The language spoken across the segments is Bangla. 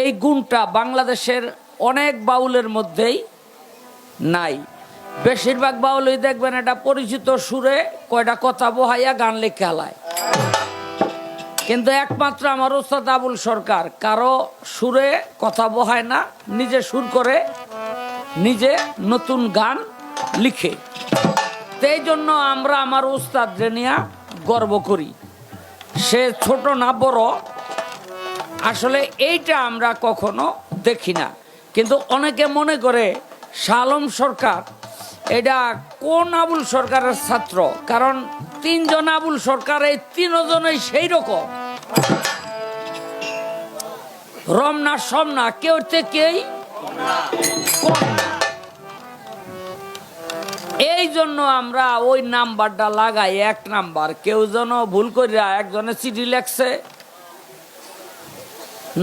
এই গুণটা বাংলাদেশের অনেক বাউলের মধ্যেই নাই। বেশিরভাগ বাউলই দেখবেন এটা পরিচিত সুরে কয়টা কথা বহাইয়া গান লিখে হালায়, কিন্তু একমাত্র আমার ওস্তাদ আবুল সরকার কারো সুরে কথা বহায় না, নিজে সুর করে নিজে নতুন গান লিখে। এই জন্য আমরা আমার ওস্তাদ নিয়ে গর্ব করি। সে ছোট না বড়, আসলে এইটা আমরা কখনো দেখি না। কিন্তু অনেকে মনে করে শাহ আলম সরকার এটা কোন আবুল সরকারের ছাত্র, কারণ তিনজন আবুল সরকার, এই তিনজনই সেই রকম রমনা সমনা, কেউ থেকেই কম না। এই জন্য আমরা ওই নাম্বারটা লাগাই, এক নাম্বার। কেউ যেন ভুল করিয়া, একজনে চিঠি লেখছে,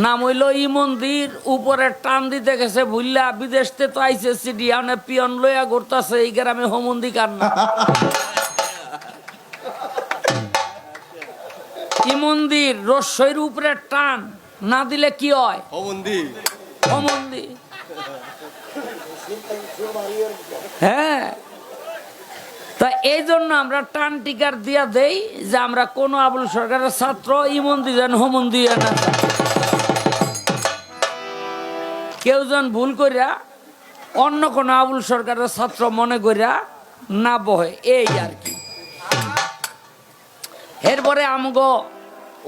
নাম হইল ইমন্দির, উপরে টান দিতে গেছে ভুললা, বিদেশতে তো আইছে চিঠি, মানে পিয়ন লইয়া ঘুরতেছে এই গ্রামে হোমন্দি কার না। ইমন্দির রস্যইর উপরে টান না দিলে কি হয়? হোমন্দি। হ্যাঁ, তা এই জন্য আমরা টান টিকার দিয়া দেই যে আমরা কোন আবুল সরকারের ছাত্র ইমন্দি যেন হোমন্দি না, কেউ যেন ভুল করিয়া অন্য কোন আবুল সরকারের ছাত্র মনে করিয়া না বহে, এই আর কি। এরপরে আমগো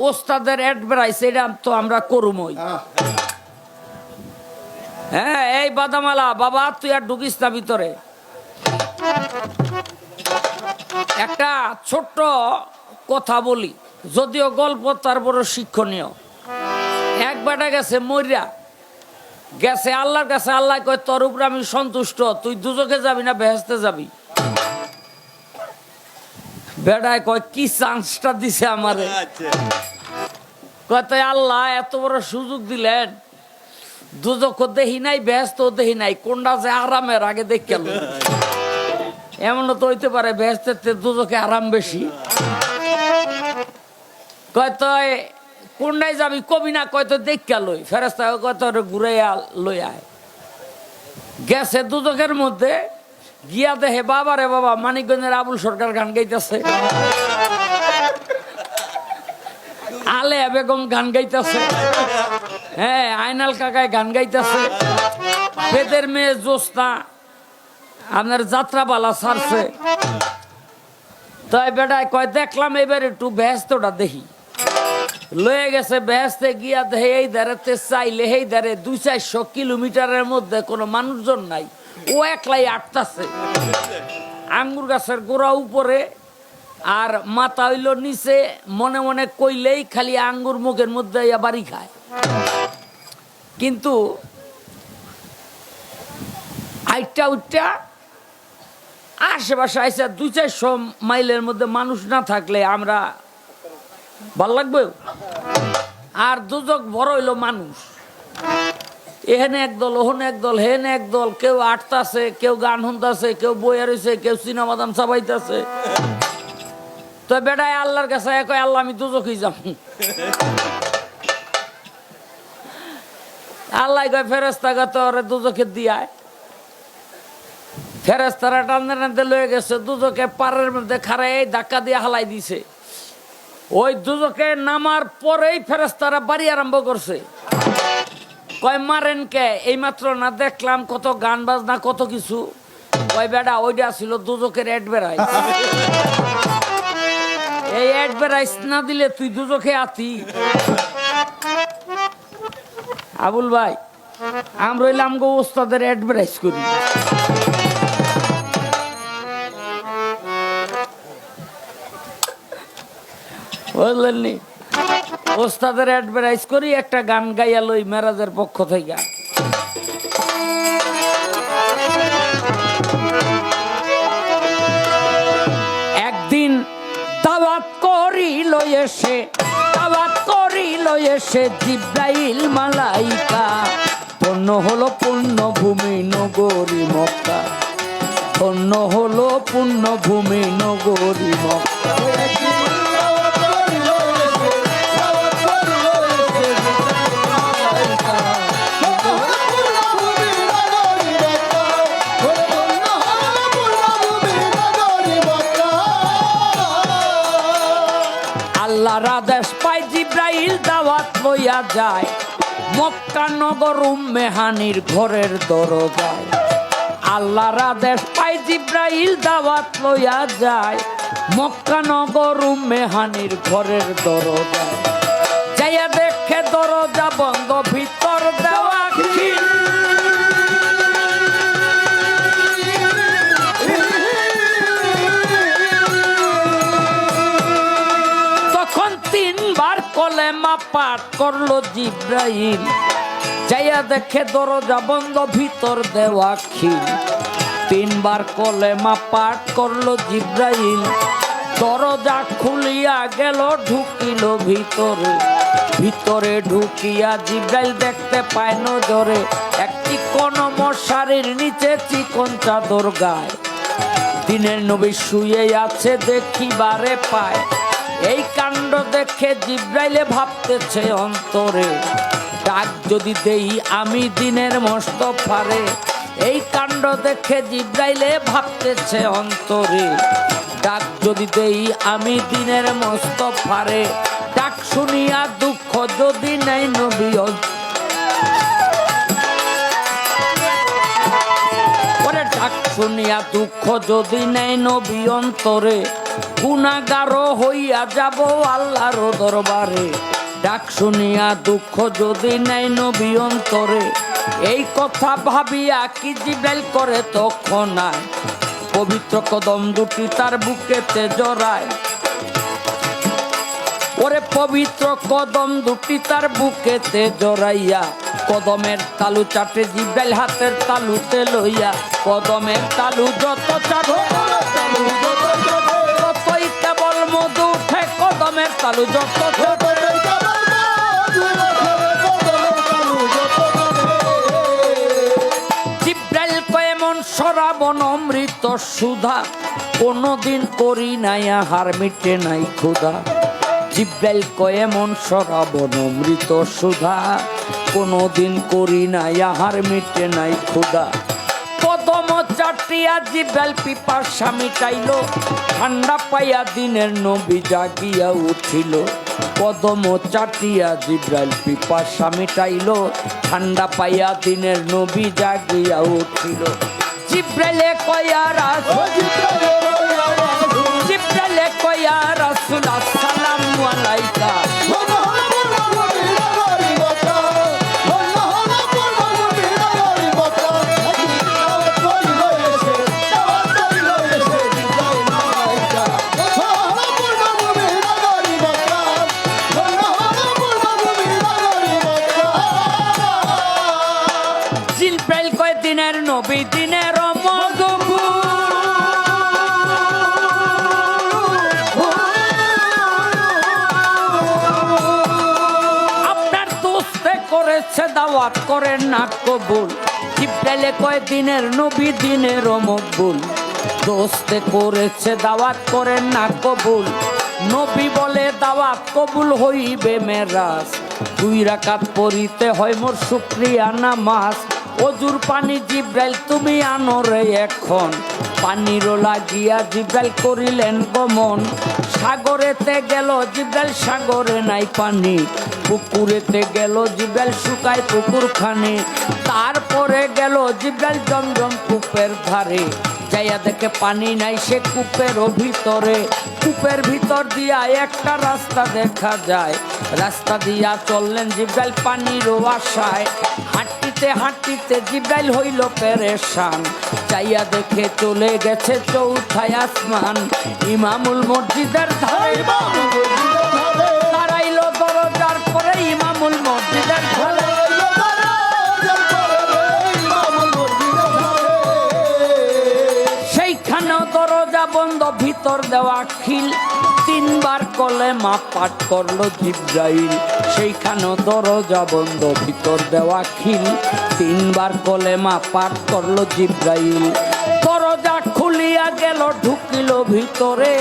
ওস্তাদের অ্যাডভাইস, এটা তো আমরা করুমই। হ্যাঁ, এই বাদামালা বাবা, তুই আর ঢুকিস না ভিতরে। একটা ছোট্ট কথা বলি, যদিও গল্প, তারপরে শিক্ষণীয়। এক বেটা গেছে মরিয়া, গেছে আল্লাহর কাছে, আল্লাহ কয় তোর উপরে আমি সন্তুষ্ট, তুই দুজকে যাবি না বেহেশতে যাবি। বেটায় কয় কি চান্সটা দিছে আমারে, কয় তাই আল্লাহ এত বড় সুযোগ দিলেন, দুজক দেখি নাই বেহেশত দেখি নাই, কোনটা যে আরামের আগে দেখ গেল। এমনও তো হইতে পারে বেহেশতে দুজকে আরাম বেশি। কয় তুই কোনটাই যাবি কবি না, কয় তো দেখ লই, ফেরেস্তা কয় তোর ঘুরাইয়া লই আয়। গেছে দুজকের মধ্যে, গিয়া দেখে বাবা রে বাবা, মানিকগঞ্জের আবুল সরকার গান গাইতেছে, আলেয়া বেগম গান গাইতেছে, হ্যাঁ আইনাল কাকায় গান গাইতেছে, বেদের মেয়ে জোস্না আপনার যাত্রাপালা ছাড়ছে। তাই বেটায় কয় দেখলাম এবার একটু ব্যস্তটা দেখি, লয়ে গেছে ব্যস্তে, গিয়া দেখে এই ধারেতে চাইলে এই ধারে 200-400 কিলোমিটারের মধ্যে কোনো মানুষজন নাই, ও একলাই আটতাছে, আঙ্গুর গাছের গোড়া উপরে আর মাথা হইল নিচে, মনে মনে কইলেই খালি আঙ্গুর মুখের মধ্যে বাড়ি খায়। কিন্তু আইটা উঠটা আশেপাশে আইসা 200-400 মাইলের মধ্যে মানুষ না থাকলে আমরা ভাল লাগবে। আর দুজক বড় হইল মানুষ, এখানে একদল, ওখানে একদল, হেনে একদল, কেউ আটতাছে, কেউ গান শুনতেছে, কেউ বইয়া রয়েছে, কেউ চিনা বাদাম চাবাইতেছে। তো বেটায় আল্লাহর কাছে কয় আল্লাহ আমি দুজকেই যাব। আল্লাহ কয় ফেরেস্তা গা তোরে দুজকে দিয়ায়। ফেরেস্তারা টানতে টানতে লয়ে গেছে, দুজকে পাড়ের মধ্যে খাড়াই ধাক্কা দিয়ে হালাই দিছে। ওই দুজকে নামার পরেই ফেরেস্তারা বাড়ি আরম্ভ করছে। কয় মারেন কে? এইমাত্র না দেখলাম কত গান বাজনা কত কিছু। কয় বেটা ওইটা ছিল দুজকের অ্যাডভাইস, এই অ্যাডভাইস না দিলে তুই দুজকে আতি। আবুল ভাই, আমরা হইলাম গো ওস্তাদের অ্যাডভাইস করি। বুঝলেননি, ওস্তাদের অ্যাডভাইস করি, একটা গান গাইয়া লই মেরাজের পক্ষ থেকে। একদিন দাওয়াত করিল এসে জিব্রাইল মালাইকা, পূর্ণ হলো পুণ্যভূমি নগরী মক্কা, ধন্য হলো পুণ্যভূমি নগরী মক্কা। আল্লাহর আদেশ পাই জিব্রাইল দাওয়াত লইয়া যায় মক্কা নগর উম্মে হানির ঘরের দরজায়। আল্লাহর আদেশ পাই জিব্রাইল দাওয়াত লইয়া যায় মক্কা নগর উম্মে হানির ঘরের দরজায়। যাইয়া দেখে দরজা বন্ধ, ভিতর দেওয়া খিল। তখন তিনবার কলেমা পাঠ করলো জিব্রাইল। যাইয়া দেখে দরজা বন্ধ, ভিতর দেওয়া খিল। তিনবার কলেমা পাঠ করলো জিব্রাইল। দরজা খুলিয়া গেল, ঢুকিল ভিতরে। ভিতরে ঢুকিয়া জিব্রাইল দেখতে পায় নজরে একটি কোন মশারির নিচে চিকন চাদর গায়। দিনের নবী শুয়ে আছে দেখিবারে পায়। এই কাণ্ড দেখে জিব্রাইলে ভাবতেছে অন্তরে, ডাক যদি দেই আমি দিনের মোস্তফারে। এই কাণ্ড দেখে জিব্রাইলে ভাবতেছে অন্তরে, ডাক যদি দেই আমি দিনের মোস্তফারে। ডাক শুনিয়া দুঃখ যদি নাই নবী, ওরে ডাক শুনিয়া দুঃখ যদি নাই নবী অন্তরে, গুনাহগার হইয়া যাব আল্লাহর দরবারে। ডাক শুনিয়া দুঃখ যদি নাই নবী অন্তরে। এই কথা ভাবিয়া কি জিব্রাইল করে তখন আয়, পবিত্র কদম দুটি তার বুকেতে জড়ায়। ওরে পবিত্র কদম দুটি তার বুকেতে জড়াইয়া, কদমের তালু চাটে জিব্রাইল হাতের তালুতে লইয়া। কদমের তালু যত চাটে ততই কেবল মধু উঠে, কদমের তালু যত চাটে। জিব্রাইল কয় এমন শরাবন অমৃত সুধা, কোনদিন করি নাই আহার মিটে নাই ক্ষুধা। জিব্রাইল কয় এমন শরাবন অমৃত সুধা, কোনদিন করি নাই আহার মিটে নাই ক্ষুধা। কদম চাটিয়া জিব্রাইল পিপাসা মিটাইল, ঠান্ডা পাইয়া দিনের নবী জাগিয়া উঠিল। কদম চাটিয়া জিব্রাইল পিপাসা মিটাইল, ঠান্ডা পাইয়া দিনের নবী জাগিয়া উঠিল। জিব্রাইলে কয়া রাসূল, জিব্রাইলে কয়া রাসূল আসসালামু আলাইকা। জিব্রাইল কয় দিনের নবী দিনের মগবুল, আপনার দোস্তে করেছে দাওয়াত করেন না কবুল। জিব্রাইলে কয় দিনের নবী দিনের মকবুল, দোস্তে করেছে দাওয়াত করেন না কবুল। নবী বলে দাওয়াত কবুল হইবে মেরাজ, 2 রাকাত পড়িতে হয় মোর শুকরিয়া নামাজ। অজুর পানি জিব্রাইল তুমি আনো রে এখন, পানিরও লাগিয়া জিব্রাইল করিলেন গমন। সাগরেতে গেল জিব্রাইল সাগরে নাই পানি, পুকুরেতে গেল জিব্রাইল শুকায় পুকুরখানি। তারপরে গেল জিব্রাইল জমজম কূপের ধারে, যাইয়া দেখে পানি নাই সে কূপেরও ভিতরে। কূপের ভিতর দিয়া একটা রাস্তা দেখা যায়, রাস্তা দিয়া চললেন জিব্রাইল পানিরও আশায়। হাঁটিতে হাঁটিতে জিব্রাইল হইল পেরেশান, চাইয়া দেখে চলে গেছে চৌথায় আসমান। ইমামুল মসজিদের ধারে দাঁড়াইল দরজার পরে, ইমামুল মসজিদের ধারে সেইখানেও দরজা বন্ধ, ভিতর দেওয়া খিল। 3 বার কলেমা পাঠ করলো জিব্রাইল, সেইখানেও দরজা বন্ধ, ভিতর দেওয়া খিল। 3 বার কলেমা পাঠ করলো জিব্রাইল। দরজা খুলিয়া গেল, ঢুকিল ভিতরে।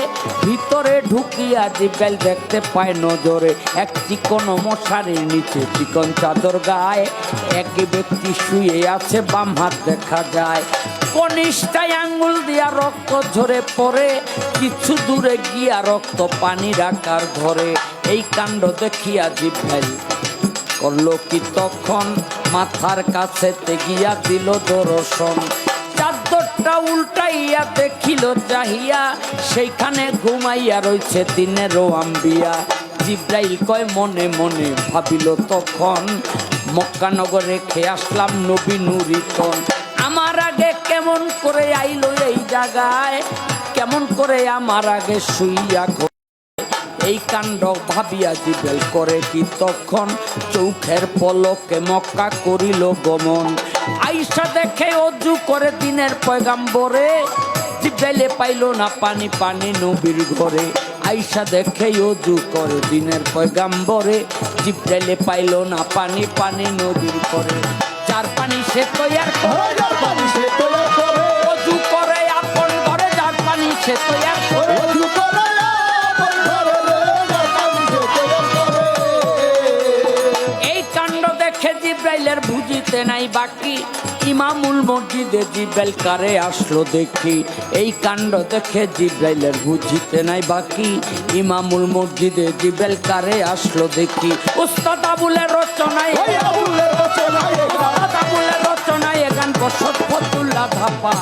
ভিতরে ঢুকিয়া জিব্রাইল দেখতে পায় নজরে এক চিকন মশারির নিচে চিকন চাদর গায়ে, এক ব্যক্তি শুয়ে আছে বাম হাত দেখা যায়। কনিষ্ঠায় আঙ্গুল দিয়া রক্ত ঝরে পড়ে, কিছু দূরে গিয়া রক্ত পানি রাখার ঘরে। এই কাণ্ড দেখিয়া জিব্রাইল করলো কি তখন, মাথার কাছেতে গিয়া দিল দর্শন। চাদরটা উল্টাইয়া দেখিল চাহিয়া, সেইখানে ঘুমাইয়া রইছে দিনেরও আম্বিয়া। জিব্রাইল কয় মনে মনে ভাবিল তখন, মক্কা নগরে খেয়ে আসলাম নবী নুরিতন। আমার আগে কেমন করে আইলো এই জায়গায়, কেমন করে আমার আগে শুইয়া এই কাণ্ড ভাবিয়া জিব্রাইল করে কি তখন, চোখের পলকে মক্কা করিল গমন। আইসা দেখে অজু করে দিনের পয়গাম্বরে, জিব্রাইলে পাইল না পানি পানি নবীর ঘরে। আইসা দেখে অজু করে দিনের পয়গাম্বরে, জিব্রাইলে পাইল না পানি পানি নবীর ঘরে। যার পানি সে তৈয়ার করে, অজু করে আপন ঘরে, যার পানি সে তৈয়ার করে। এই কাণ্ড দেখে জিব্রাইলের বুঝিতে নাই বাকি, ইমামুল মসজিদে জিব্রাইল কারে আসলো দেখি। এই কাণ্ড দেখে জিব্রাইলের বুঝিতে নাই বাকি, ইমামুল মসজিদে জিব্রাইল কারে আসলো দেখি। উস্তাদ আবুলের রচনায়, উস্তাদ আবুলের রচনায় গান বসত ফতুল্লাহ ধাপা।